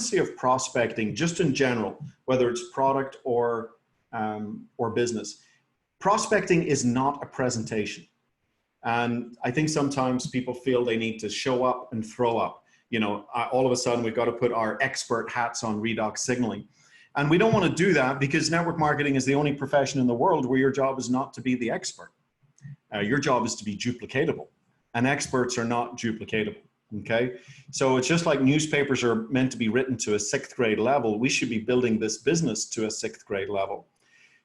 currency of prospecting, just in general, whether it's product or business, prospecting is not a presentation. And I think sometimes people feel they need to show up and throw up. You know, all of a sudden we've got to put our expert hats on redox signaling. And we don't want to do that, because network marketing is the only profession in the world where your job is not to be the expert. Your job is to be duplicatable, and experts are not duplicatable. Okay. So it's just like newspapers are meant to be written to a 6th grade level. We should be building this business to a 6th grade level.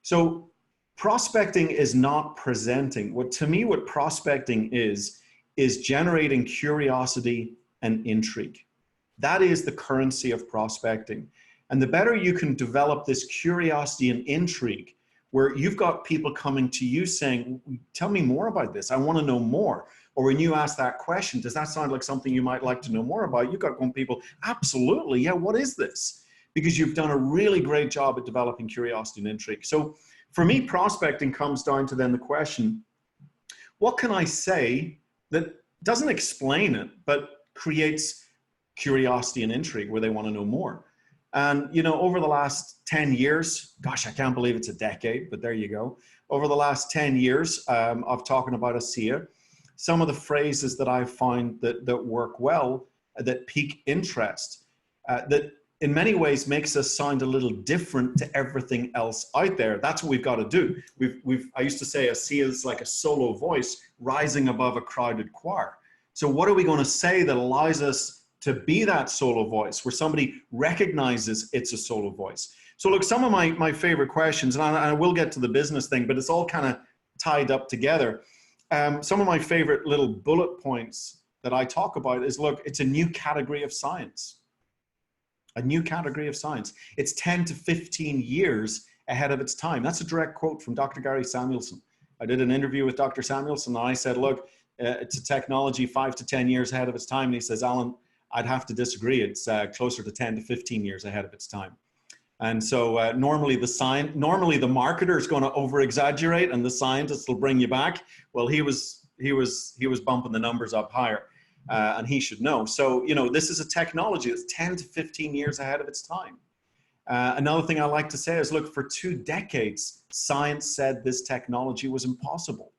So prospecting is not presenting. To me, what prospecting is generating curiosity and intrigue. That is the currency of prospecting. And the better you can develop this curiosity and intrigue, where you've got people coming to you saying, tell me more about this, I want to know more. Or when you ask that question, does that sound like something you might like to know more about? You've got people, absolutely, yeah, what is this? Because you've done a really great job at developing curiosity and intrigue. So for me, prospecting comes down to then the question, what can I say that doesn't explain it, but creates curiosity and intrigue where they want to know more? And, you know, over the last 10 years, gosh, I can't believe it's a decade, but there you go. Over the last 10 years of talking about ASEA, some of the phrases that I find that work well, that pique interest, that in many ways makes us sound a little different to everything else out there. That's what we've got to do. I used to say ASEA is like a solo voice rising above a crowded choir. So what are we going to say that allows us to be that solo voice, where somebody recognizes it's a solo voice? So look, some of my favorite questions, and I will get to the business thing, but it's all kind of tied up together. Some of my favorite little bullet points that I talk about is, look, it's a new category of science. A new category of science. It's 10 to 15 years ahead of its time. That's a direct quote from Dr. Gary Samuelson. I did an interview with Dr. Samuelson, and I said, look, it's a technology 5 to 10 years ahead of its time. And he says, Alan, I'd have to disagree. It's closer to 10 to 15 years ahead of its time. And so normally the marketer is going to over exaggerate and the scientist will bring you back. Well, he was bumping the numbers up higher, and he should know. So, you know, this is a technology that's 10 to 15 years ahead of its time. Another thing I like to say is, look, for 2 decades, science said this technology was impossible.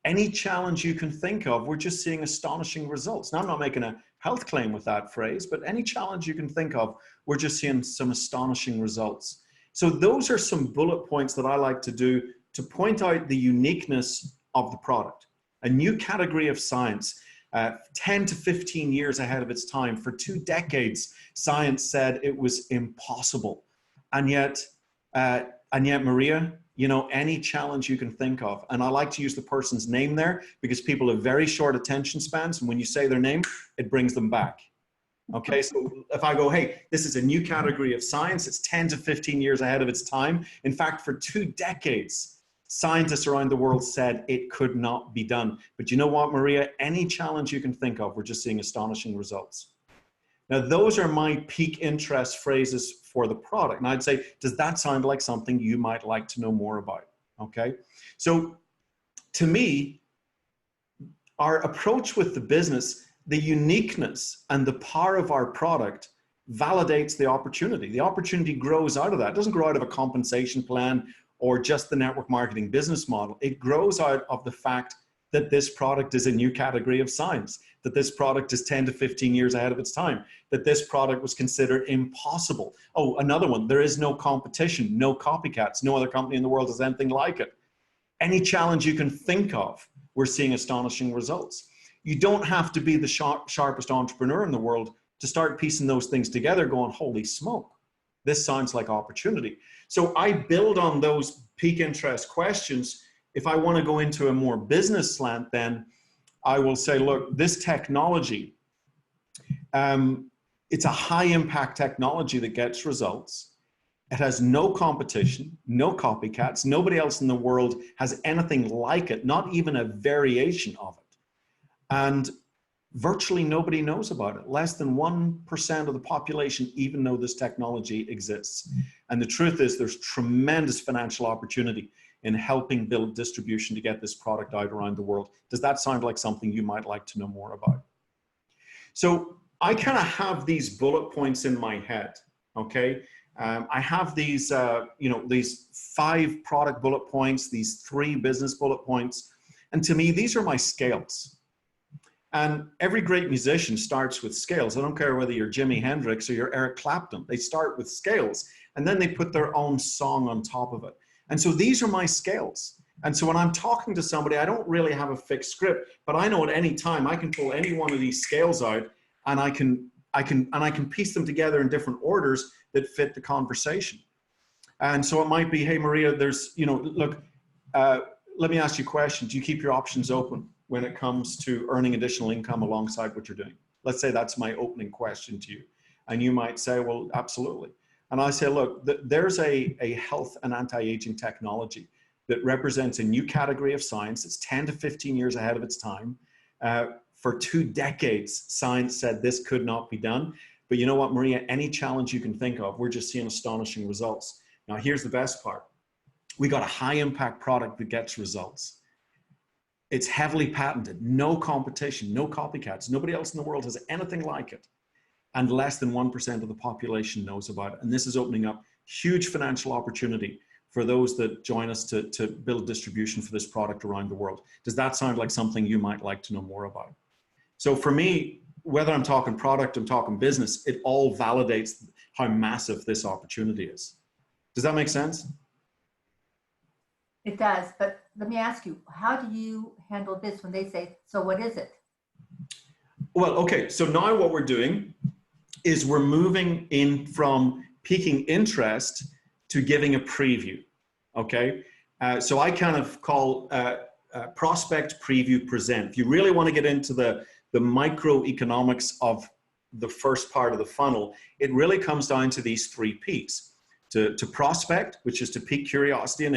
Any challenge you can think of, we're just seeing astonishing results. Now, I'm not making a health claim with that phrase, but any challenge you can think of, we're just seeing some astonishing results. So those are some bullet points that I like to do to point out the uniqueness of the product. A new category of science, 10 to 15 years ahead of its time. For 2 decades, science said it was impossible. And yet, Maria, you know, any challenge you can think of, and I like to use the person's name there because people have very short attention spans, and when you say their name, it brings them back. Okay, so if I go, hey, this is a new category of science, it's 10 to 15 years ahead of its time. In fact, for 2 decades, scientists around the world said it could not be done. But you know what, Maria, any challenge you can think of, we're just seeing astonishing results. Now, those are my peak interest phrases for the product. And I'd say, does that sound like something you might like to know more about? Okay. So to me, our approach with the business, the uniqueness and the power of our product validates the opportunity. The opportunity grows out of that. It doesn't grow out of a compensation plan or just the network marketing business model. It grows out of the fact that this product is a new category of science, that this product is 10 to 15 years ahead of its time, that this product was considered impossible. Oh, another one, there is no competition, no copycats, no other company in the world has anything like it. Any challenge you can think of, we're seeing astonishing results. You don't have to be the sharpest entrepreneur in the world to start piecing those things together going, holy smoke, this sounds like opportunity. So I build on those peak interest questions. If I want to go into a more business slant, then I will say, look, this technology, it's a high impact technology that gets results. It has no competition, no copycats. Nobody else in the world has anything like it, not even a variation of it. And virtually nobody knows about it. Less than 1% of the population even know this technology exists. And the truth is there's tremendous financial opportunity in helping build distribution to get this product out around the world. Does that sound like something you might like to know more about? So I kind of have these bullet points in my head, okay? I have these, you know, these 5 product bullet points, these 3 business bullet points. And to me, these are my scales. And every great musician starts with scales. I don't care whether you're Jimi Hendrix or you're Eric Clapton. They start with scales, and then they put their own song on top of it. And so these are my scales. And so when I'm talking to somebody, I don't really have a fixed script, but I know at any time I can pull any one of these scales out, and I can piece them together in different orders that fit the conversation. And so it might be, hey, Maria, there's, you know, look, let me ask you a question. Do you keep your options open when it comes to earning additional income alongside what you're doing? Let's say that's my opening question to you. And you might say, well, absolutely. And I say, look, there's a health and anti-aging technology that represents a new category of science. It's 10 to 15 years ahead of its time. For 2 decades, science said this could not be done. But you know what, Maria, any challenge you can think of, we're just seeing astonishing results. Now, here's the best part. We got a high impact product that gets results. It's heavily patented, no competition, no copycats. Nobody else in the world has anything like it. And less than 1% of the population knows about it. And this is opening up huge financial opportunity for those that join us to build distribution for this product around the world. Does that sound like something you might like to know more about? So for me, whether I'm talking product, I'm talking business, it all validates how massive this opportunity is. Does that make sense? It does, but let me ask you, how do you handle this when they say, so what is it? Well, okay, so now what we're doing is we're moving in from piquing interest to giving a preview, okay? So I kind of call prospect, preview, present. If you really want to get into the microeconomics of the first part of the funnel, it really comes down to these 3 P's. To prospect, which is to pique curiosity and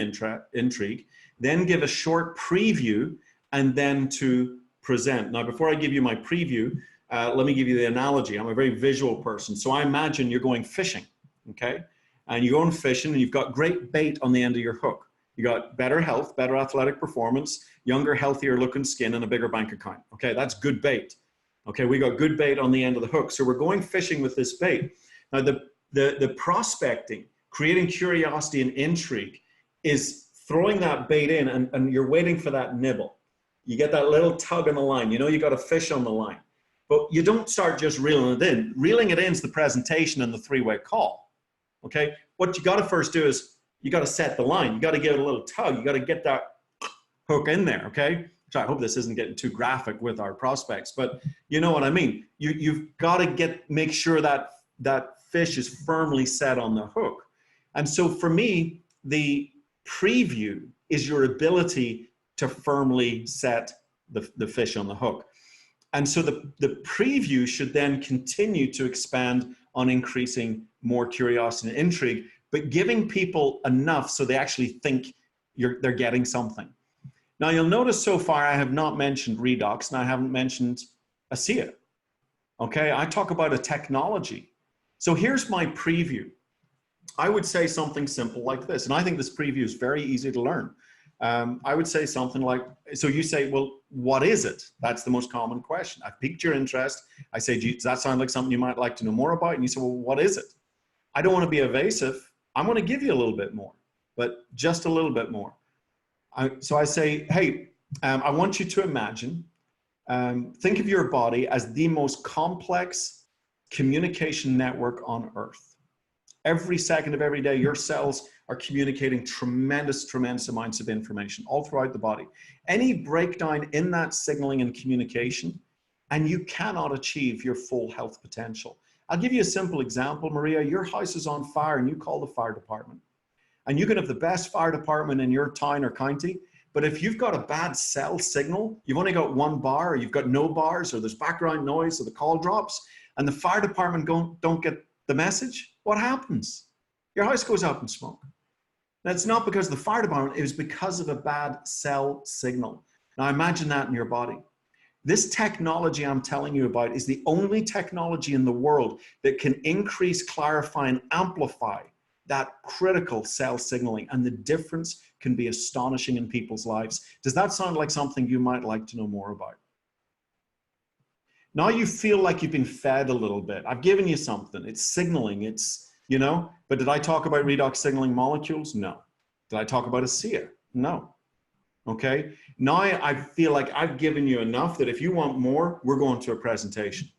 intrigue, then give a short preview, and then to present. Now, before I give you my preview, let me give you the analogy. I'm a very visual person. So I imagine you're going fishing, okay? And you're going fishing and you've got great bait on the end of your hook. You got better health, better athletic performance, younger, healthier looking skin, and a bigger bank account. Okay, that's good bait. Okay, we got good bait on the end of the hook. So we're going fishing with this bait. Now the prospecting, creating curiosity and intrigue, is throwing that bait in, and you're waiting for that nibble. You get that little tug on the line. You know you got a fish on the line. But you don't start just reeling it in. Reeling it in is the presentation and the 3-way call. Okay? What you got to first do is you got to set the line. You got to give it a little tug. You got to get that hook in there, okay? So I hope this isn't getting too graphic with our prospects, but you know what I mean. You've got to make sure that that fish is firmly set on the hook. And so for me, the preview is your ability to firmly set the fish on the hook. And so the preview should then continue to expand on increasing more curiosity and intrigue, but giving people enough so they actually think they're getting something. Now you'll notice so far I have not mentioned redox, and I haven't mentioned ASEA. Okay, I talk about a technology. So here's my preview. I would say something simple like this, and I think this preview is very easy to learn. I would say something like, so you say, well, what is it? That's the most common question. I've piqued your interest. I say, does that sound like something you might like to know more about? And you say, well, what is it? I don't want to be evasive. I'm going to give you a little bit more, but just a little bit more. So I say, hey, I want you to imagine, think of your body as the most complex communication network on Earth. Every second of every day, your cells are communicating tremendous amounts of information all throughout the body. Any breakdown in that signaling and communication, and you cannot achieve your full health potential. I'll give you a simple example, Maria. Your house is on fire and you call the fire department. And you can have the best fire department in your town or county, but if you've got a bad cell signal, you've only got one bar, or you've got no bars, or there's background noise, or the call drops, and the fire department don't get the message, what happens? Your house goes up in smoke. Now, it's not because of the fire department, it was because of a bad cell signal. Now imagine that in your body. This technology I'm telling you about is the only technology in the world that can increase, clarify, and amplify that critical cell signaling, and the difference can be astonishing in people's lives. Does that sound like something you might like to know more about? Now you feel like you've been fed a little bit. I've given you something. It's signaling. It's, you know, but did I talk about redox signaling molecules? No. Did I talk about ASEA? No. Okay. Now I feel like I've given you enough that if you want more, we're going to a presentation.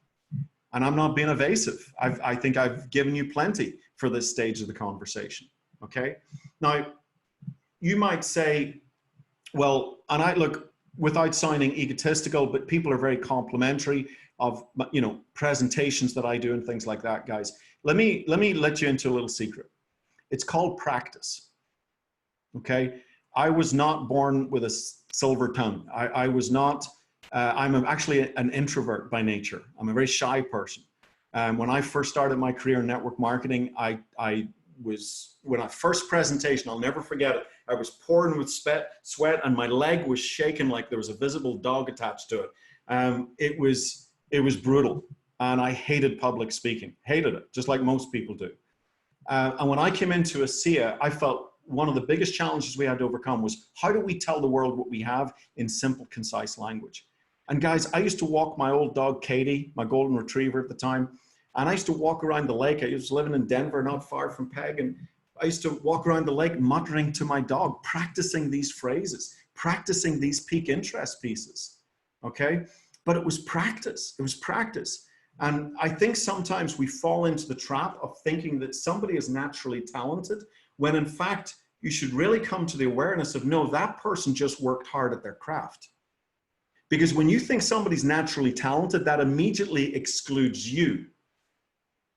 And I'm not being evasive. I think I've given you plenty for this stage of the conversation. Okay. Now, you might say, well, and I look, without sounding egotistical, but people are very complimentary of, you know, presentations that I do and things like that, guys. Let me let you into a little secret. It's called practice. Okay. I was not born with a silver tongue. I was not, I'm actually an introvert by nature. I'm a very shy person. When I first started my career in network marketing, when I first presentation, I'll never forget it. I was pouring with sweat and my leg was shaking like there was a visible dog attached to it. It was brutal. And I hated public speaking, hated it, just like most people do. And when I came into ASEA, I felt one of the biggest challenges we had to overcome was how do we tell the world what we have in simple, concise language? And guys, I used to walk my old dog, Katie, my golden retriever at the time, and I used to walk around the lake. I was living in Denver, not far from Peg, and I used to walk around the lake muttering to my dog, practicing these phrases, practicing these peak interest pieces, okay? But it was practice, it was practice. And I think sometimes we fall into the trap of thinking that somebody is naturally talented, when in fact, you should really come to the awareness of, no, that person just worked hard at their craft. Because when you think somebody's naturally talented, that immediately excludes you.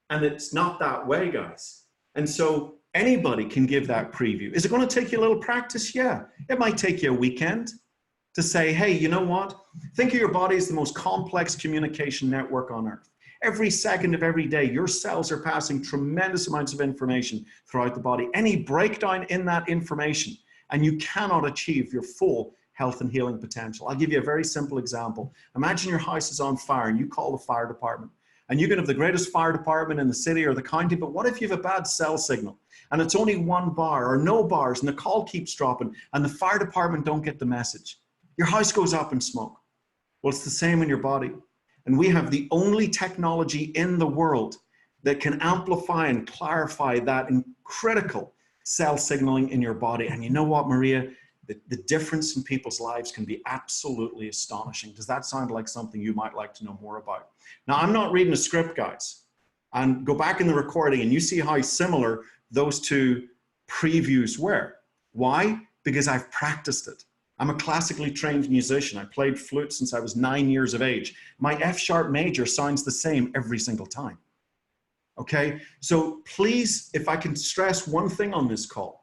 And it's not that way, guys. And so anybody can give that preview. Is it going to take you a little practice? Yeah. It might take you a weekend to say, hey, you know what? Think of your body as the most complex communication network on earth. Every second of every day, your cells are passing tremendous amounts of information throughout the body. Any breakdown in that information, and you cannot achieve your full health and healing potential. I'll give you a very simple example. Imagine your house is on fire and you call the fire department. And you can have the greatest fire department in the city or the county, but what if you have a bad cell signal and it's only one bar or no bars and the call keeps dropping and the fire department don't get the message? Your house goes up in smoke. Well, it's the same in your body. And we have the only technology in the world that can amplify and clarify that in critical cell signaling in your body. And you know what, Maria? The difference in people's lives can be absolutely astonishing. Does that sound like something you might like to know more about? Now, I'm not reading a script, guys. And go back in the recording and you see how similar those two previews were. Why? Because I've practiced it. I'm a classically trained musician. I played flute since I was 9 years of age. My F-sharp major sounds the same every single time. Okay? So please, if I can stress one thing on this call,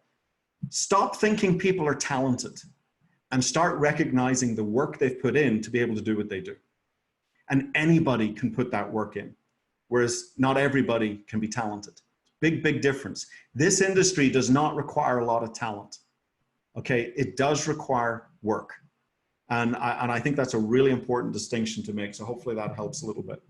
stop thinking people are talented and start recognizing the work they've put in to be able to do what they do. And anybody can put that work in, whereas not everybody can be talented. Big, big difference. This industry does not require a lot of talent. Okay, it does require work. And I think that's a really important distinction to make. So hopefully that helps a little bit.